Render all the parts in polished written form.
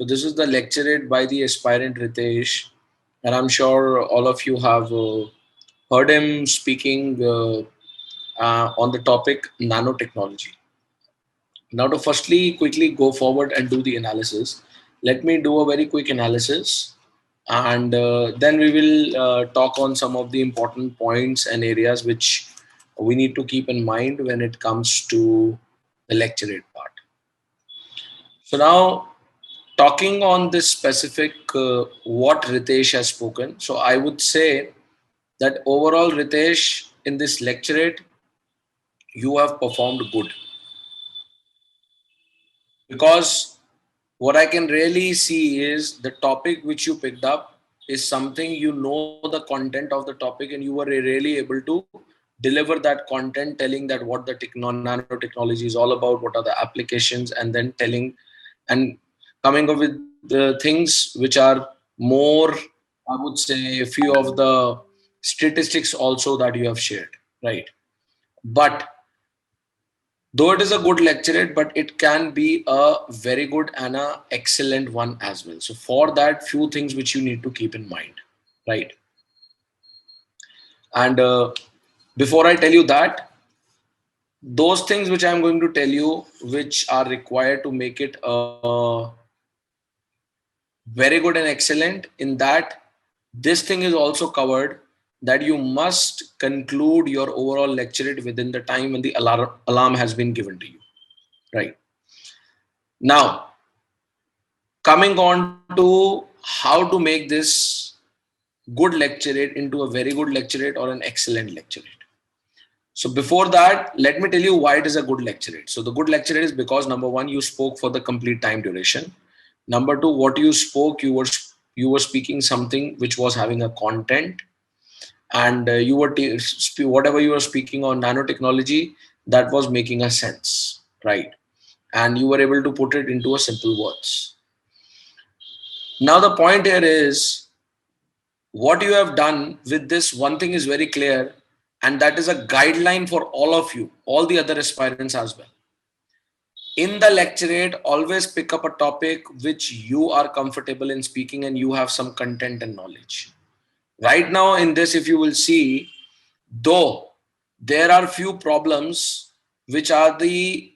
So this is the lecturate by the aspirant Ritesh, and I'm sure all of you have heard him speaking on the topic nanotechnology. Now, to firstly quickly go forward and do the analysis, let me do a very quick analysis, and then we will talk on some of the important points and areas which we need to keep in mind when it comes to the lecturate part. So now, talking on this specific what Ritesh has spoken, so I would say that overall, Ritesh, in this lecturate, you have performed good, because what I can really see is the topic which you picked up is something, you know, the content of the topic, and you were really able to deliver that content, telling that what the nanotechnology is all about, what are the applications, and then telling and coming up with the things which are more, I would say, a few of the statistics also that you have shared, right? But though it is a good lecturate, but it can be a very good and a excellent one as well. So for that, few things which you need to keep in mind, right? And before I tell you that, those things which I'm going to tell you, which are required to make it very good and excellent, in that this thing is also covered, that you must conclude your overall lecturate within the time when the alarm has been given to you, right? Now, coming on to how to make this good lecturate into a very good lecturate or an excellent lecturate. So before that, let me tell you why it is a good lecturate. So the good lecturate is because, number one, you spoke for the complete time duration. Number two, what you spoke, you were speaking something which was having a content, and whatever you were speaking on nanotechnology, that was making a sense, right? And you were able to put it into a simple words. Now the point here is, what you have done with this one thing is very clear, and that is a guideline for all of you, all the other aspirants as well. In the lecturate, always pick up a topic which you are comfortable in speaking and you have some content and knowledge. Right now in this, if you will see, though there are few problems which are the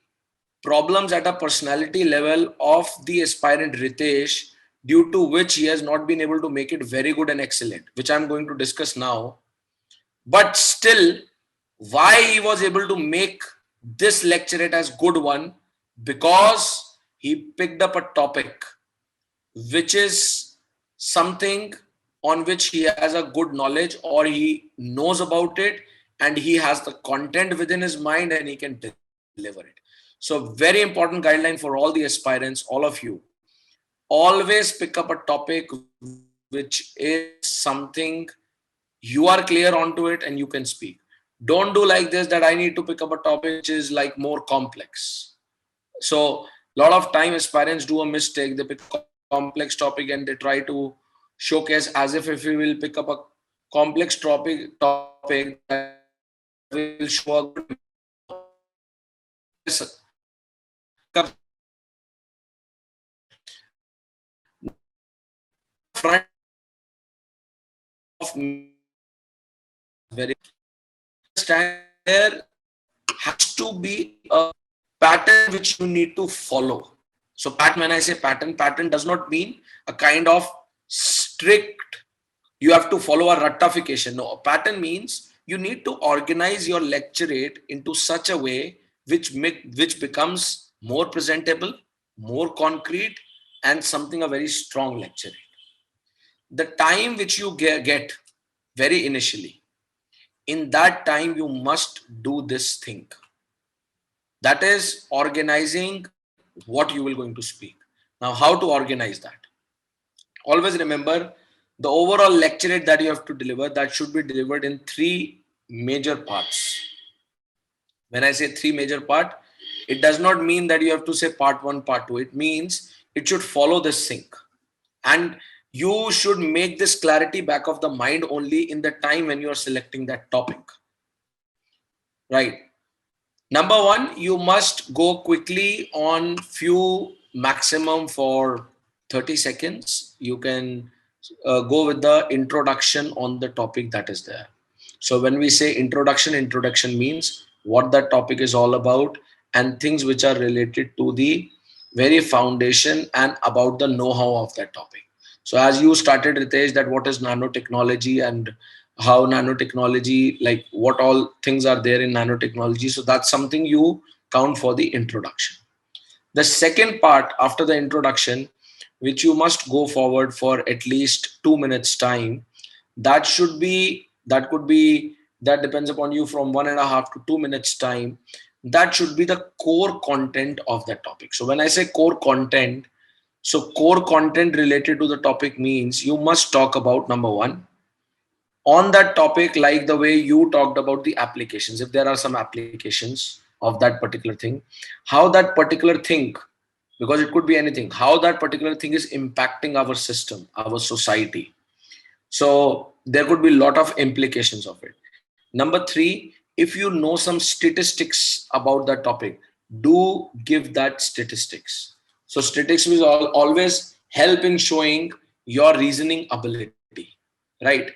problems at a personality level of the aspirant Ritesh, due to which he has not been able to make it very good and excellent, which I'm going to discuss now. But still, why he was able to make this lecturate as good one? Because he picked up a topic which is something on which he has a good knowledge, or he knows about it, and he has the content within his mind and he can deliver it. So very important guideline for all the aspirants, all of you, always pick up a topic which is something you are clear onto it and you can speak. Don't do like this, that I need to pick up a topic which is like more complex. So a lot of time aspirants do a mistake. They pick a complex topic and they try to showcase as if we will pick up a complex topic that will show a good front of very understand there has to be a pattern which you need to follow. So pattern, when I say pattern does not mean a kind of strict, you have to follow a ratification. No, a pattern means you need to organize your lecturate into such a way which becomes more presentable, more concrete, and something a very strong lecturate. The time which you get very initially, in that time you must do this thing, that is organizing what you will going to speak. Now, how to organize that? Always remember, the overall lecturate that you have to deliver, that should be delivered in three major parts. When I say three major part, it does not mean that you have to say part one, part two. It means it should follow this sync, and you should make this clarity back of the mind only in the time when you are selecting that topic, right? Number one, you must go quickly on few maximum for 30 seconds, you can go with the introduction on the topic that is there. So when we say introduction, introduction means what that topic is all about and things which are related to the very foundation and about the know-how of that topic. So as you started, Ritesh, that what is nanotechnology and how nanotechnology, like what all things are there in nanotechnology. So that's something you count for the introduction. The second part after the introduction, which you must go forward for at least 2 minutes time, that should be, that could be, that depends upon you, from 1.5 to 2 minutes time. That should be the core content of that topic. So when I say core content, so core content related to the topic means you must talk about, number one, on that topic, like the way you talked about the applications, if there are some applications of that particular thing, how that particular thing, because it could be anything, how that particular thing is impacting our system, our society. So there could be a lot of implications of it. Number three, if you know some statistics about that topic, do give that statistics. So statistics will always help in showing your reasoning ability, right?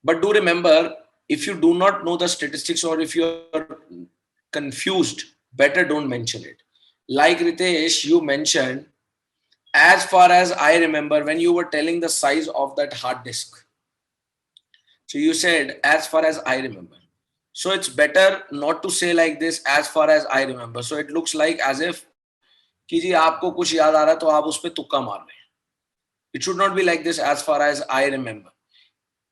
But do remember, if you do not know the statistics or if you're confused, better don't mention it. Like Ritesh, you mentioned, as far as I remember, when you were telling the size of that hard disk, so you said, as far as I remember. So it's better not to say like this, as far as I remember. So it looks like as if कि जी आपको कुछ याद आ रहा है तो आप उस पे तुक्का मार रहे हैं. It should not be like this, as far as I remember.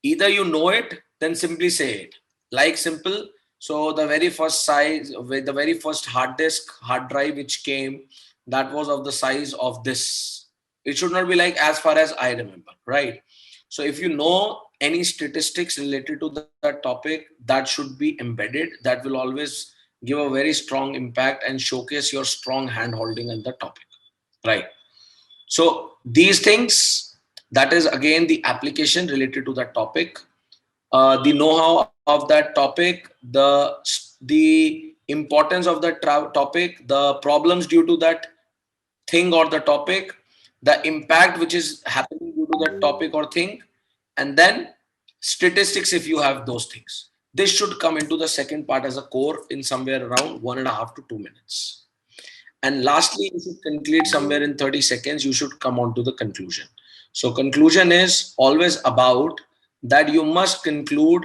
Either you know it, then simply say it. Like simple. So the very first size, with the very first hard disk, hard drive which came, that was of the size of this. It should not be like as far as I remember, right? So if you know any statistics related to that topic, that should be embedded. That will always give a very strong impact and showcase your strong hand holding in the topic, right? So these things, that is again the application related to that topic, the know-how of that topic, the importance of that topic, the problems due to that thing or the topic, the impact which is happening due to that topic or thing, and then statistics if you have those things. This should come into the second part as a core in somewhere around 1.5 to 2 minutes. And lastly, you should conclude somewhere in 30 seconds. You should come on to the conclusion. So conclusion is always about that you must conclude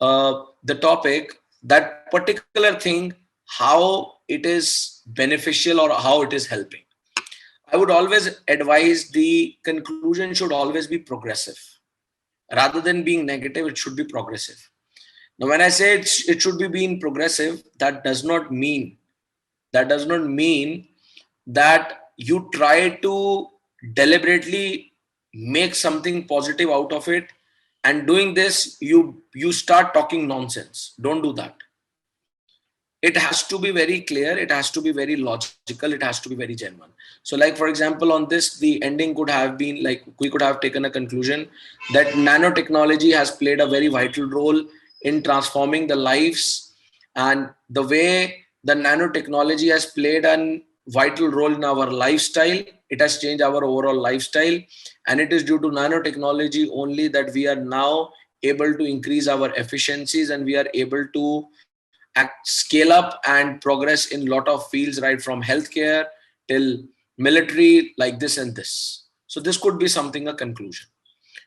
the topic, that particular thing, how it is beneficial or how it is helping. I would always advise the conclusion should always be progressive. Rather than being negative, it should be progressive. Now, when I say it should be being progressive, that does not mean that you try to deliberately make something positive out of it, and doing this you start talking nonsense. Don't do that. It has to be very clear, it has to be very logical, it has to be very genuine. So like for example, on this, the ending could have been like, we could have taken a conclusion that nanotechnology has played a very vital role in transforming the lives, and the way the nanotechnology has played a vital role in our lifestyle, it has changed our overall lifestyle, and it is due to nanotechnology only that we are now able to increase our efficiencies, and we are able to scale up and progress in lot of fields, right from healthcare till military, like this and this. So this could be something, a conclusion.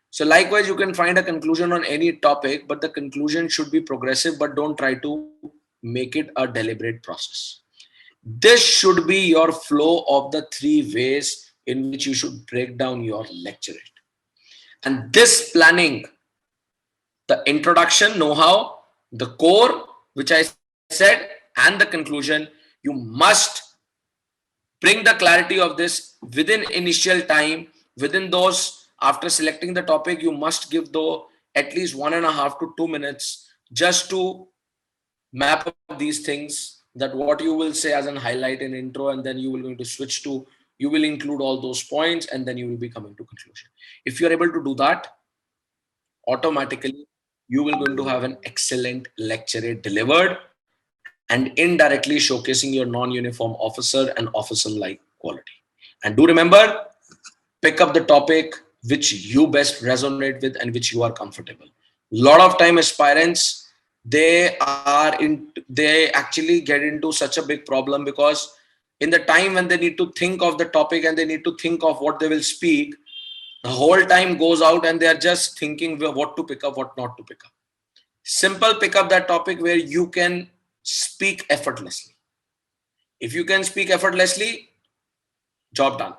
So likewise, you can find a conclusion on any topic, but the conclusion should be progressive, but don't try to make it a deliberate process. This should be your flow of the three ways in which you should break down your lecturate. And this planning, the introduction, know-how, the core, which I said, and the conclusion, you must bring the clarity of this within initial time. Within those, after selecting the topic, you must give though at least 1.5 to 2 minutes just to map up these things, that what you will say as an highlight in intro, and then you will going to switch to, you will include all those points, and then you will be coming to conclusion. If you are able to do that, automatically you will going to have an excellent lecturate delivered, and indirectly showcasing your non-uniform officer and officer like quality. And do remember, pick up the topic which you best resonate with and which you are comfortable. Lot of time aspirants, they actually get into such a big problem, because in the time when they need to think of the topic and they need to think of what they will speak, the whole time goes out and they are just thinking what to pick up, what not to pick up. Simple, pick up that topic where you can speak effortlessly. If you can speak effortlessly, job done.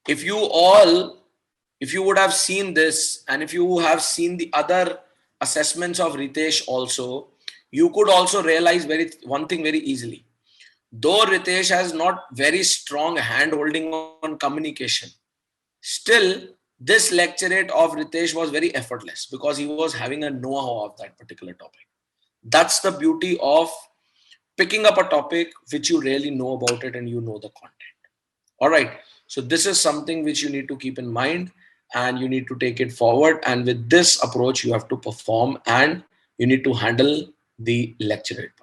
If you would have seen this, and if you have seen the other assessments of Ritesh also, you could also realize one thing very easily. Though Ritesh has not very strong hand holding on communication, still this lecturate of Ritesh was very effortless because he was having a know-how of that particular topic. That's the beauty of picking up a topic which you really know about it and you know the content. All right. So this is something which you need to keep in mind and you need to take it forward. And with this approach, you have to perform and you need to handle the lecturate part.